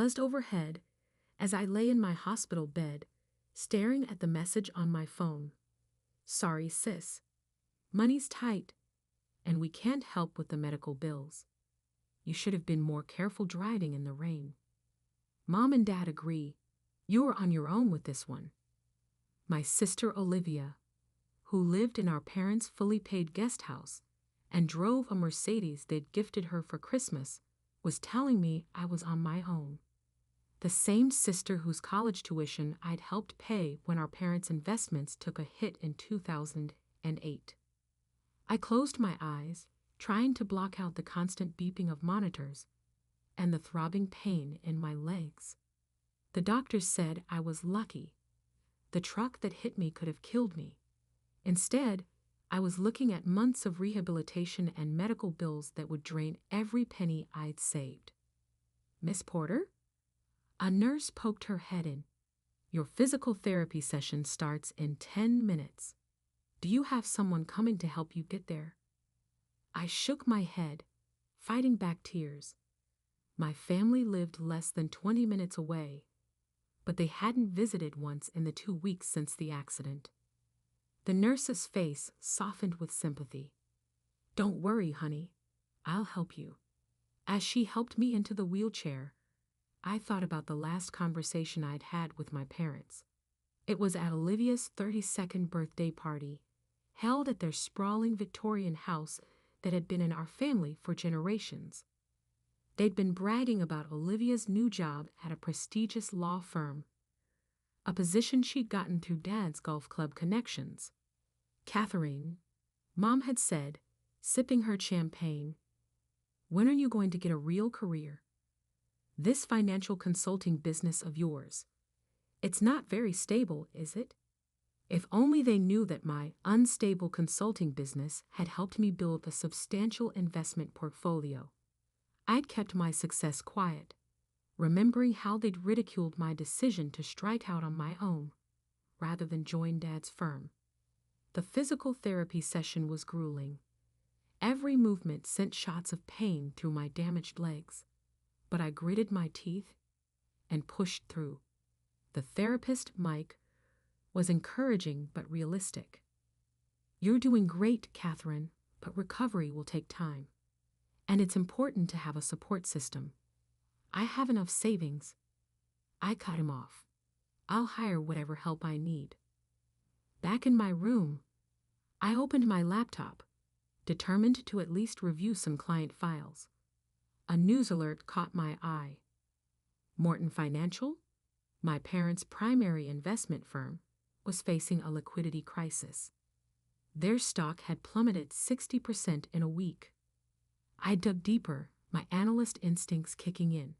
buzzed overhead as I lay in my hospital bed, staring at the message on my phone. Sorry, sis. Money's tight, and we can't help with the medical bills. You should have been more careful driving in the rain. Mom and Dad agree. You were on your own with this one. My sister Olivia, who lived in our parents' fully paid guest house and drove a Mercedes they'd gifted her for Christmas, was telling me I was on my own. The same sister whose college tuition I'd helped pay when our parents' investments took a hit in 2008. I closed my eyes, trying to block out the constant beeping of monitors and the throbbing pain in my legs. The doctors said I was lucky. The truck that hit me could have killed me. Instead, I was looking at months of rehabilitation and medical bills that would drain every penny I'd saved. Miss Porter? A nurse poked her head in. Your physical therapy session starts in 10 minutes. Do you have someone coming to help you get there? I shook my head, fighting back tears. My family lived less than 20 minutes away, but they hadn't visited once in the 2 weeks since the accident. The nurse's face softened with sympathy. Don't worry, honey. I'll help you. As she helped me into the wheelchair, I thought about the last conversation I'd had with my parents. It was at Olivia's 32nd birthday party, held at their sprawling Victorian house that had been in our family for generations. They'd been bragging about Olivia's new job at a prestigious law firm, a position she'd gotten through Dad's golf club connections. Catherine, Mom had said, sipping her champagne, when are you going to get a real career? This financial consulting business of yours. It's not very stable, is it? If only they knew that my unstable consulting business had helped me build a substantial investment portfolio. I'd kept my success quiet, remembering how they'd ridiculed my decision to strike out on my own, rather than join Dad's firm. The physical therapy session was grueling. Every movement sent shots of pain through my damaged legs, but I gritted my teeth and pushed through. The therapist, Mike, was encouraging but realistic. You're doing great, Catherine, but recovery will take time. And it's important to have a support system. I have enough savings. I cut him off. I'll hire whatever help I need. Back in my room, I opened my laptop, determined to at least review some client files. A news alert caught my eye. Morton Financial, my parents' primary investment firm, was facing a liquidity crisis. Their stock had plummeted 60% in a week. I dug deeper, my analyst instincts kicking in.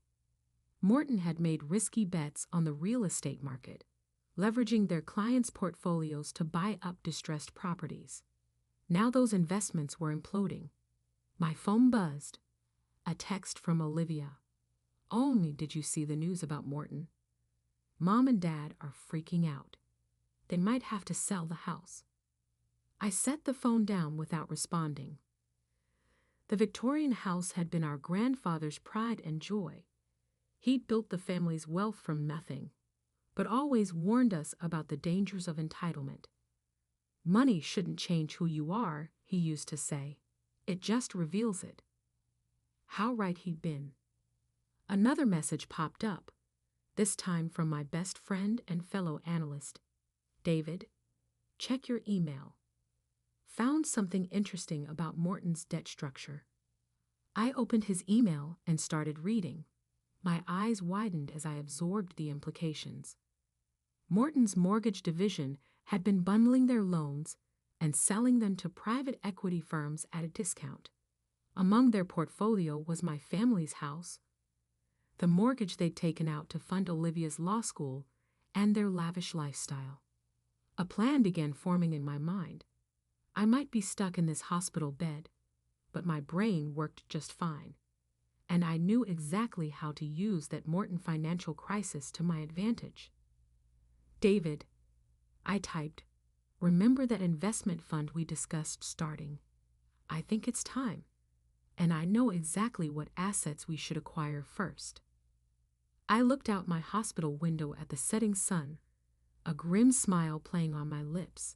Morton had made risky bets on the real estate market, leveraging their clients' portfolios to buy up distressed properties. Now those investments were imploding. My phone buzzed. A text from Olivia. Only did you see the news about Morton? Mom and Dad are freaking out. They might have to sell the house. I set the phone down without responding. The Victorian house had been our grandfather's pride and joy. He'd built the family's wealth from nothing, but always warned us about the dangers of entitlement. Money shouldn't change who you are, he used to say. It just reveals it. How right he'd been. Another message popped up, this time from my best friend and fellow analyst. David, check your email. Found something interesting about Morton's debt structure. I opened his email and started reading. My eyes widened as I absorbed the implications. Morton's mortgage division had been bundling their loans and selling them to private equity firms at a discount. Among their portfolio was my family's house, the mortgage they'd taken out to fund Olivia's law school, and their lavish lifestyle. A plan began forming in my mind. I might be stuck in this hospital bed, but my brain worked just fine, and I knew exactly how to use that Morton financial crisis to my advantage. David, I typed, remember that investment fund we discussed starting. I think it's time, and I know exactly what assets we should acquire first. I looked out my hospital window at the setting sun, a grim smile playing on my lips.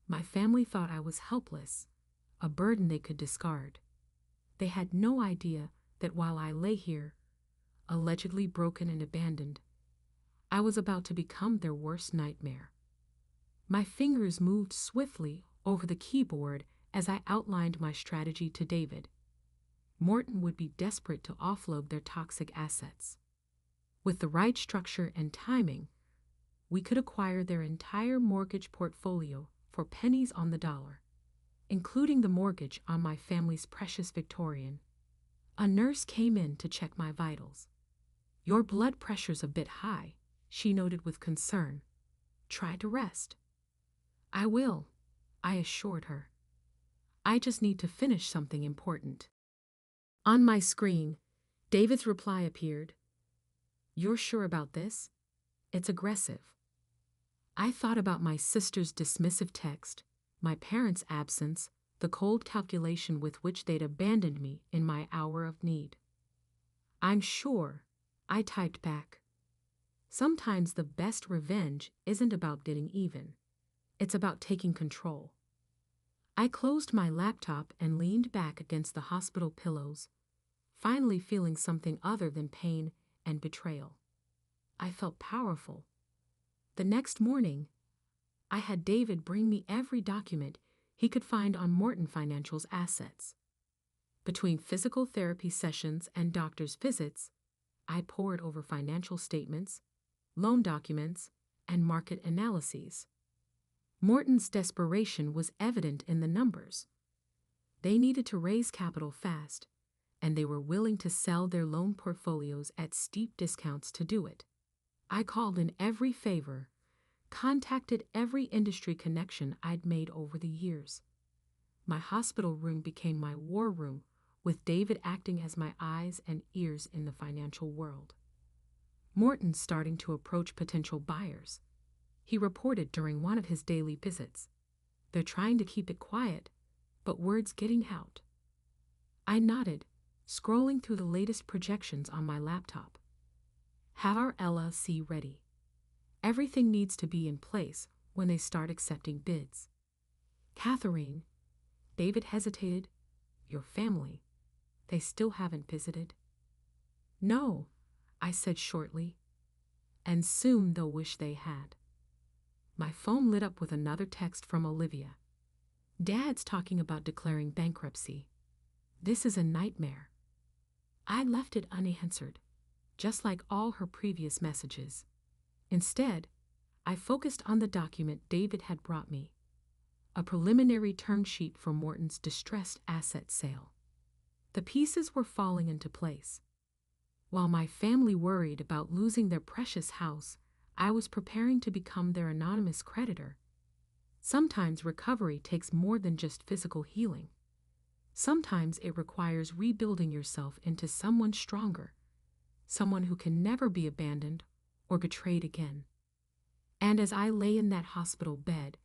My family thought I was helpless, a burden they could discard. They had no idea that while I lay here, allegedly broken and abandoned, I was about to become their worst nightmare. My fingers moved swiftly over the keyboard as I outlined my strategy to David. Morton would be desperate to offload their toxic assets. With the right structure and timing, we could acquire their entire mortgage portfolio for pennies on the dollar, including the mortgage on my family's precious Victorian. A nurse came in to check my vitals. "Your blood pressure's a bit high," she noted with concern. "Try to rest." "I will," I assured her. "I just need to finish something important." On my screen, David's reply appeared. "You're sure about this? It's aggressive." I thought about my sister's dismissive text, my parents' absence, the cold calculation with which they'd abandoned me in my hour of need. "I'm sure," I typed back. Sometimes the best revenge isn't about getting even. It's about taking control. I closed my laptop and leaned back against the hospital pillows, finally feeling something other than pain and betrayal. I felt powerful. The next morning, I had David bring me every document he could find on Morton Financial's assets. Between physical therapy sessions and doctor's visits, I pored over financial statements, loan documents, and market analyses. Morton's desperation was evident in the numbers. They needed to raise capital fast, and they were willing to sell their loan portfolios at steep discounts to do it. I called in every favor, contacted every industry connection I'd made over the years. My hospital room became my war room, with David acting as my eyes and ears in the financial world. Morton starting to approach potential buyers. He reported during one of his daily visits. "They're trying to keep it quiet, but word's getting out." I nodded, scrolling through the latest projections on my laptop. "Have our LLC ready. Everything needs to be in place when they start accepting bids." "Catherine," David hesitated, "your family, they still haven't visited?" "No," I said shortly, "and soon they'll wish they had." My phone lit up with another text from Olivia. "Dad's talking about declaring bankruptcy. This is a nightmare." I left it unanswered, just like all her previous messages. Instead, I focused on the document David had brought me, a preliminary term sheet for Morton's distressed asset sale. The pieces were falling into place. While my family worried about losing their precious house, I was preparing to become their anonymous creditor. Sometimes recovery takes more than just physical healing. Sometimes it requires rebuilding yourself into someone stronger, someone who can never be abandoned or betrayed again. And as I lay in that hospital bed,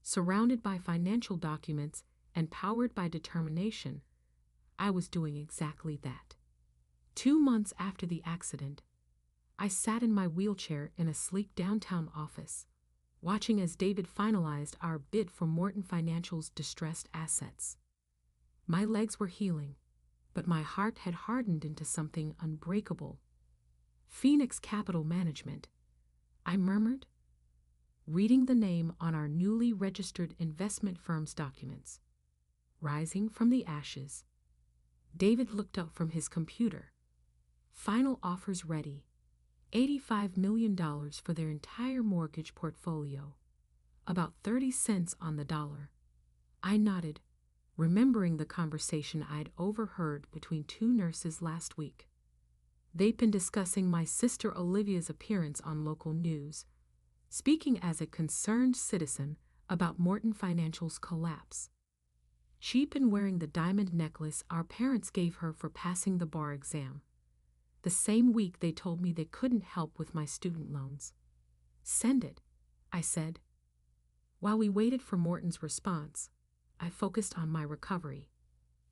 surrounded by financial documents and powered by determination, I was doing exactly that. 2 months after the accident, I sat in my wheelchair in a sleek downtown office, watching as David finalized our bid for Morton Financial's distressed assets. My legs were healing, but my heart had hardened into something unbreakable. "Phoenix Capital Management," I murmured, reading the name on our newly registered investment firm's documents. Rising from the ashes, David looked up from his computer. "Final offers ready. $85 million for their entire mortgage portfolio. About 30 cents on the dollar." I nodded, remembering the conversation I'd overheard between 2 nurses last week. They'd been discussing my sister Olivia's appearance on local news, speaking as a concerned citizen about Morton Financial's collapse. She'd been wearing the diamond necklace our parents gave her for passing the bar exam. The same week they told me they couldn't help with my student loans. "Send it," I said. While we waited for Morton's response, I focused on my recovery.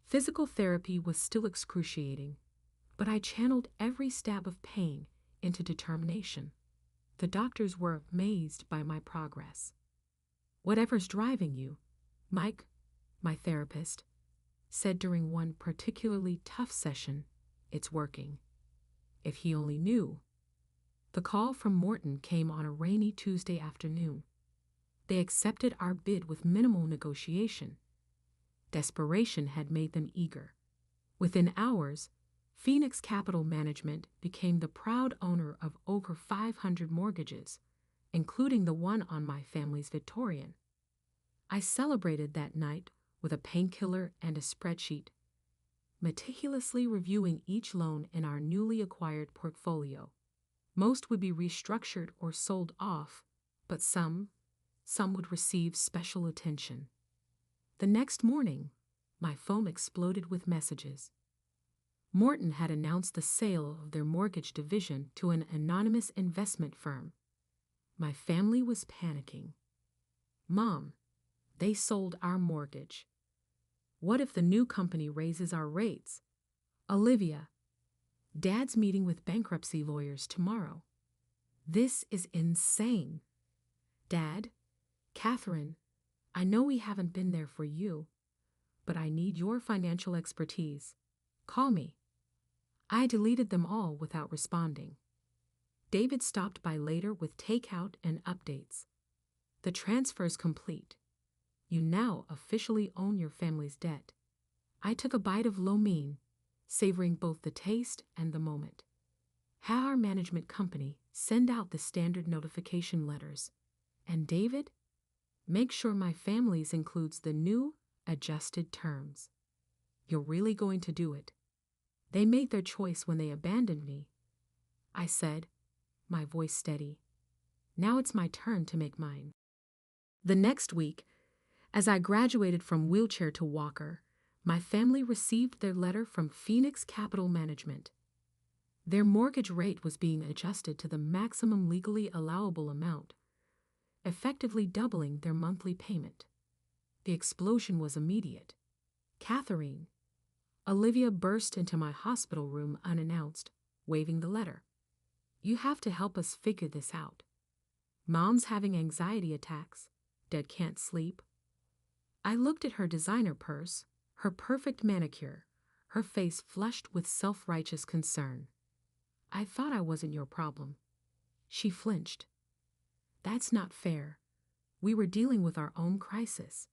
Physical therapy was still excruciating, but I channeled every stab of pain into determination. The doctors were amazed by my progress. "Whatever's driving you," Mike, my therapist, said during one particularly tough session, "it's working." If he only knew. The call from Morton came on a rainy Tuesday afternoon. They accepted our bid with minimal negotiation. Desperation had made them eager. Within hours, Phoenix Capital Management became the proud owner of over 500 mortgages, including the one on my family's Victorian. I celebrated that night with a painkiller and a spreadsheet, meticulously reviewing each loan in our newly acquired portfolio. Most would be restructured or sold off, but some would receive special attention. The next morning, my phone exploded with messages. Morton had announced the sale of their mortgage division to an anonymous investment firm. My family was panicking. "Mom, they sold our mortgage. What if the new company raises our rates? Olivia, Dad's meeting with bankruptcy lawyers tomorrow. This is insane. Dad, Catherine, I know we haven't been there for you, but I need your financial expertise. Call me." I deleted them all without responding. David stopped by later with takeout and updates. "The transfer's complete. You now officially own your family's debt." I took a bite of lo mein, savoring both the taste and the moment. Have our management company send out the standard notification letters. And David, make sure my family's includes the new, adjusted terms. You're really going to do it. They made their choice when they abandoned me, I said, my voice steady. Now it's my turn to make mine. The next week, as I graduated from wheelchair to walker, my family received their letter from Phoenix Capital Management. Their mortgage rate was being adjusted to the maximum legally allowable amount, effectively doubling their monthly payment. The explosion was immediate. "Catherine," Olivia burst into my hospital room unannounced, waving the letter. "You have to help us figure this out. Mom's having anxiety attacks. Dad can't sleep." I looked at her designer purse, her perfect manicure, her face flushed with self-righteous concern. "I thought I wasn't your problem." She flinched. "That's not fair. We were dealing with our own crisis."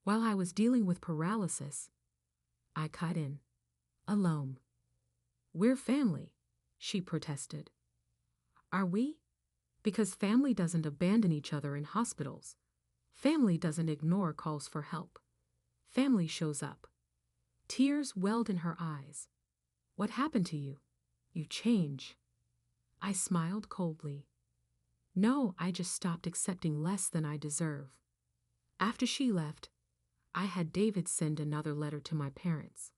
While I was dealing with paralysis, I cut in. "Alone." "We're family," she protested. "Are we? Because family doesn't abandon each other in hospitals. Family doesn't ignore calls for help. Family shows up." Tears welled in her eyes. "What happened to you? You change." I smiled coldly. "No, I just stopped accepting less than I deserve." After she left, I had David send another letter to my parents.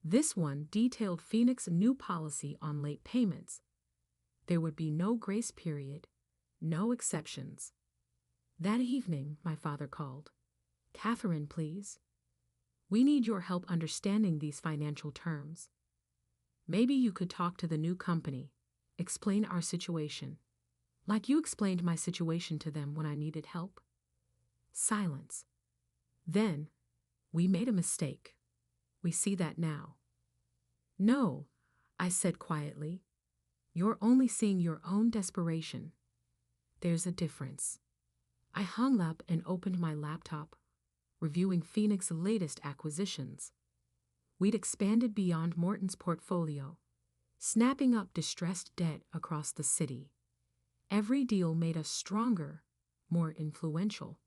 This one detailed Phoenix's new policy on late payments. There would be no grace period, no exceptions. That evening, my father called. "Catherine, please. We need your help understanding these financial terms. Maybe you could talk to the new company, explain our situation, like you explained my situation to them when I needed help." Silence. Then, "We made a mistake. We see that now." "No," I said quietly. "You're only seeing your own desperation. There's a difference." I hung up and opened my laptop, reviewing Phoenix's latest acquisitions. We'd expanded beyond Morton's portfolio, snapping up distressed debt across the city. Every deal made us stronger, more influential.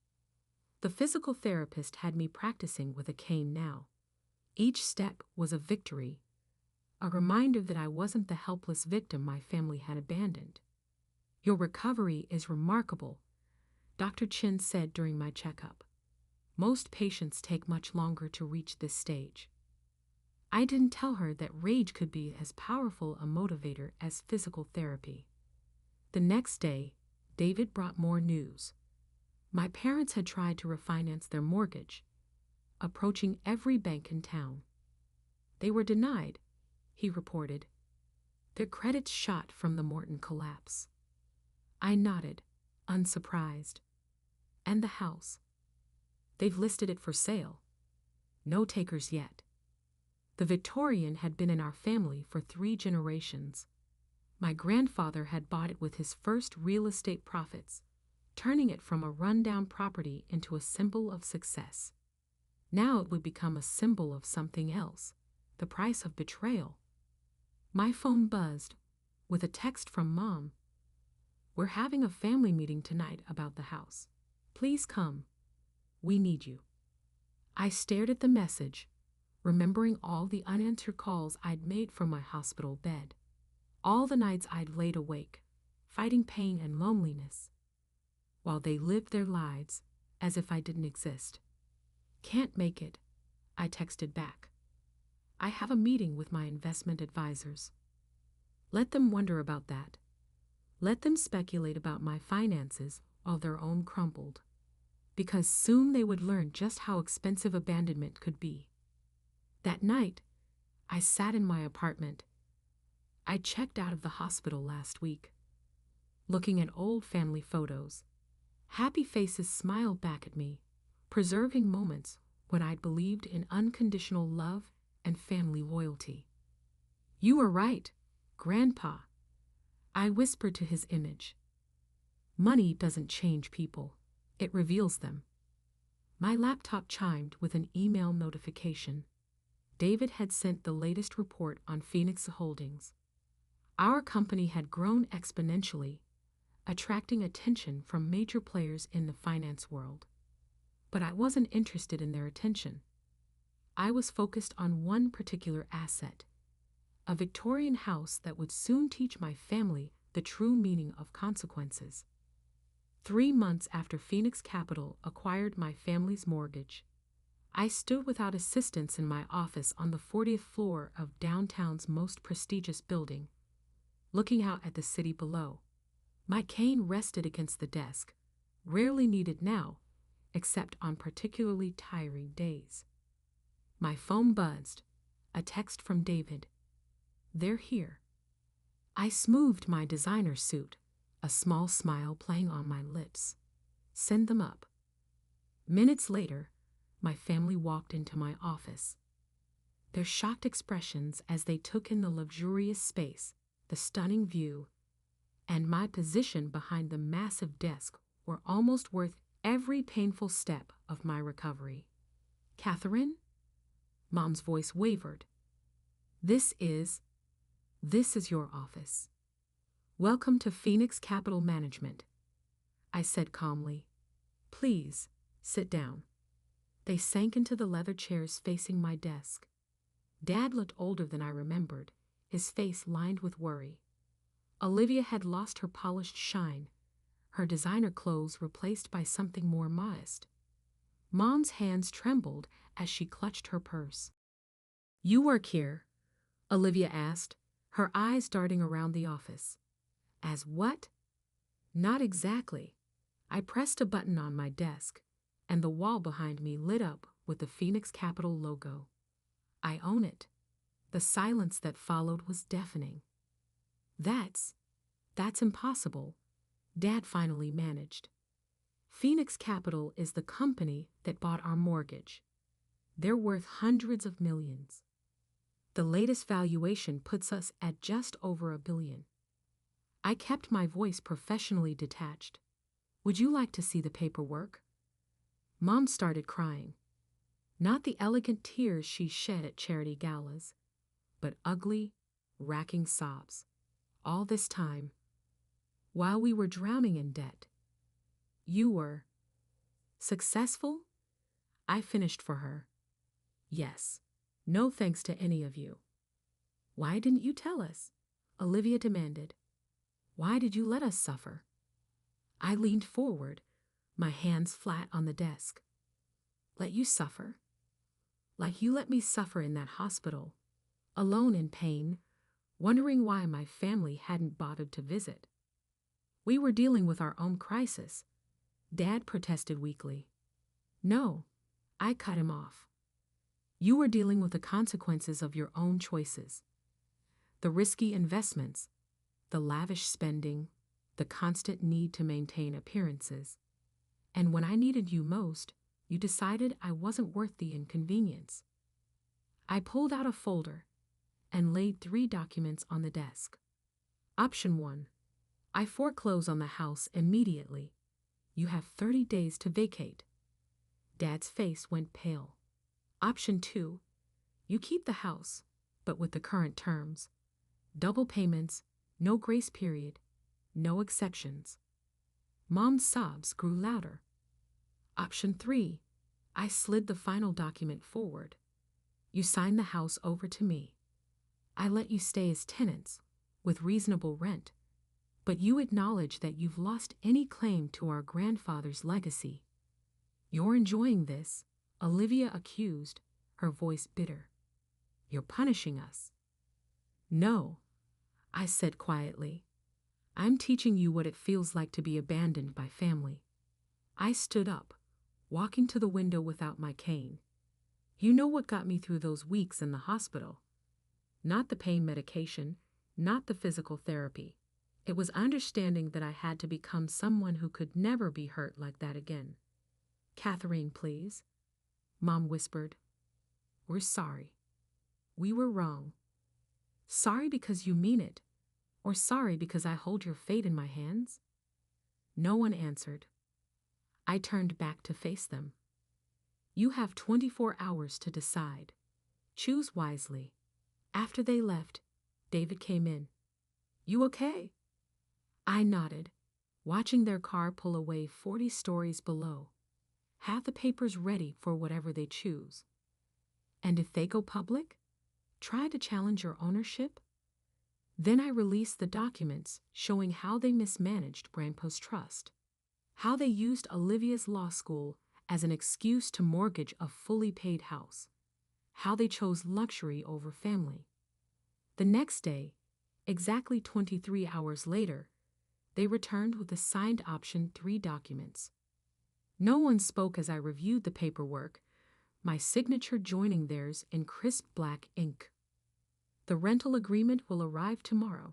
The physical therapist had me practicing with a cane now. Each step was a victory, a reminder that I wasn't the helpless victim my family had abandoned. "Your recovery is remarkable," Dr. Chin said during my checkup. "Most patients take much longer to reach this stage." I didn't tell her that rage could be as powerful a motivator as physical therapy. The next day, David brought more news. My parents had tried to refinance their mortgage, approaching every bank in town. They were denied, he reported. Their credits shot from the Morton collapse. I nodded, unsurprised. And the house? They've listed it for sale. No takers yet. The Victorian had been in our family for 3 generations. My grandfather had bought it with his first real estate profits, turning it from a rundown property into a symbol of success. Now it would become a symbol of something else, the price of betrayal. My phone buzzed with a text from Mom. "We're having a family meeting tonight about the house. Please come. We need you." I stared at the message, remembering all the unanswered calls I'd made from my hospital bed. All the nights I'd laid awake, fighting pain and loneliness, while they lived their lives as if I didn't exist. "Can't make it," I texted back. "I have a meeting with my investment advisors." Let them wonder about that. Let them speculate about my finances while their own crumbled. Because soon they would learn just how expensive abandonment could be. That night, I sat in my apartment. I checked out of the hospital last week, looking at old family photos. Happy faces smiled back at me, preserving moments when I'd believed in unconditional love and family loyalty. "You were right, Grandpa," I whispered to his image. "Money doesn't change people, it reveals them." My laptop chimed with an email notification. David had sent the latest report on Phoenix Holdings. Our company had grown exponentially, attracting attention from major players in the finance world. But I wasn't interested in their attention. I was focused on one particular asset, a Victorian house that would soon teach my family the true meaning of consequences. 3 months after Phoenix Capital acquired my family's mortgage, I stood without assistance in my office on the 40th floor of downtown's most prestigious building, looking out at the city below. My cane rested against the desk, rarely needed now, except on particularly tiring days. My phone buzzed, a text from David. "They're here." I smoothed my designer suit, a small smile playing on my lips. "Send them up." Minutes later, my family walked into my office. Their shocked expressions as they took in the luxurious space, the stunning view, and my position behind the massive desk were almost worth every painful step of my recovery. "Catherine?" Mom's voice wavered. This is your office. Welcome to Phoenix Capital Management," I said calmly. "Please, sit down." They sank into the leather chairs facing my desk. Dad looked older than I remembered, his face lined with worry. Olivia had lost her polished shine, her designer clothes replaced by something more modest. Mom's hands trembled as she clutched her purse. "You work here?" Olivia asked, her eyes darting around the office. "As what?" "Not exactly." I pressed a button on my desk, and the wall behind me lit up with the Phoenix Capital logo. "I own it." The silence that followed was deafening. That's impossible," Dad finally managed. "Phoenix Capital is the company that bought our mortgage. They're worth hundreds of millions. The latest valuation puts us at just over $1 billion. I kept my voice professionally detached. "Would you like to see the paperwork?" Mom started crying. Not the elegant tears she shed at charity galas, but ugly, racking sobs. All this time, while we were drowning in debt. "You were successful?" I finished for her. "Yes. No thanks to any of you." "Why didn't you tell us?" Olivia demanded. "Why did you let us suffer?" I leaned forward, my hands flat on the desk. "Let you suffer? Like you let me suffer in that hospital, alone in pain, wondering why my family hadn't bothered to visit. We were dealing with our own crisis," Dad protested weakly. "No," I cut him off. "You were dealing with the consequences of your own choices. The risky investments, the lavish spending, the constant need to maintain appearances. And when I needed you most, you decided I wasn't worth the inconvenience. I pulled out a folder and laid 3 documents on the desk. Option 1. I foreclose on the house immediately. You have 30 days to vacate. Dad's face went pale. Option 2. You keep the house, but with the current terms. Double payments, no grace period, no exceptions. Mom's sobs grew louder. Option 3. I slid the final document forward. You sign the house over to me. I let you stay as tenants, with reasonable rent, but you acknowledge that you've lost any claim to our grandfather's legacy. You're enjoying this, Olivia accused, her voice bitter. You're punishing us. No, I said quietly. I'm teaching you what it feels like to be abandoned by family. I stood up, walking to the window without my cane. You know what got me through those weeks in the hospital. Not the pain medication, not the physical therapy. It was understanding that I had to become someone who could never be hurt like that again. Catherine, please, Mom whispered. We're sorry. We were wrong. Sorry because you mean it, or sorry because I hold your fate in my hands? No one answered. I turned back to face them. You have 24 hours to decide. Choose wisely. After they left, David came in. You okay? I nodded, watching their car pull away 40 stories below. Have the papers ready for whatever they choose. And if they go public, try to challenge your ownership? Then I released the documents showing how they mismanaged Grandpa's trust, how they used Olivia's law school as an excuse to mortgage a fully paid house, how they chose luxury over family. The next day, exactly 23 hours later, they returned with the signed option 3 documents. No one spoke as I reviewed the paperwork, my signature joining theirs in crisp black ink. The rental agreement will arrive tomorrow,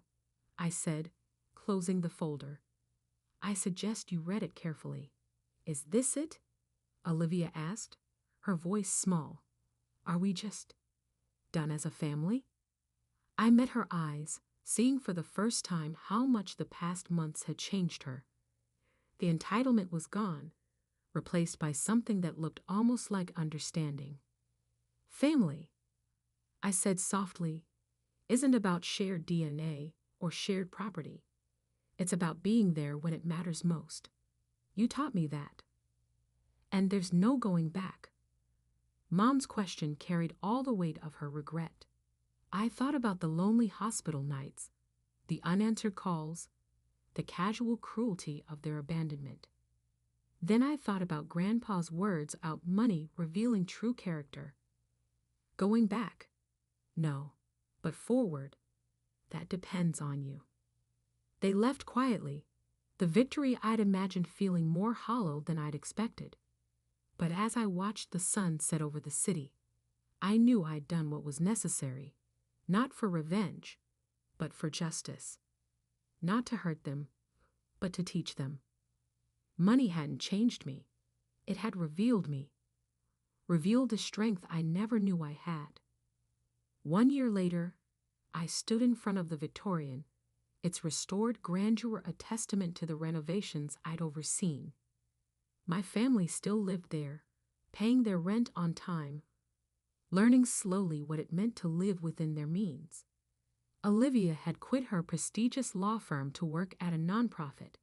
I said, closing the folder. I suggest you read it carefully. Is this it? Olivia asked, her voice small. Are we just done as a family? I met her eyes, seeing for the first time how much the past months had changed her. The entitlement was gone, replaced by something that looked almost like understanding. Family, I said softly, isn't about shared DNA or shared property. It's about being there when it matters most. You taught me that. And there's no going back. Mom's question carried all the weight of her regret. I thought about the lonely hospital nights, the unanswered calls, the casual cruelty of their abandonment. Then I thought about Grandpa's words about money revealing true character. Going back? No, but forward. That depends on you. They left quietly, the victory I'd imagined feeling more hollow than I'd expected. But as I watched the sun set over the city, I knew I'd done what was necessary, not for revenge, but for justice. Not to hurt them, but to teach them. Money hadn't changed me. It had revealed me, revealed a strength I never knew I had. 1 year later, I stood in front of the Victorian, its restored grandeur a testament to the renovations I'd overseen. My family still lived there, paying their rent on time, learning slowly what it meant to live within their means. Olivia had quit her prestigious law firm to work at a nonprofit.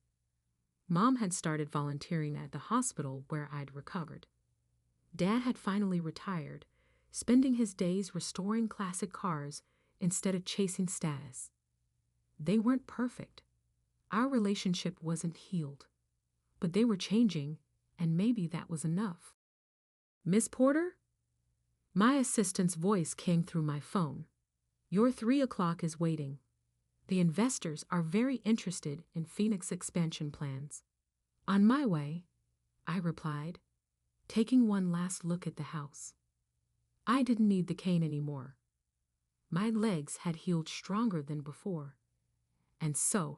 Mom had started volunteering at the hospital where I'd recovered. Dad had finally retired, spending his days restoring classic cars instead of chasing status. They weren't perfect. Our relationship wasn't healed. But they were changing, and maybe that was enough. Miss Porter? My assistant's voice came through my phone. Your 3 o'clock is waiting. The investors are very interested in Phoenix expansion plans. On my way, I replied, taking one last look at the house. I didn't need the cane anymore. My legs had healed stronger than before. And so,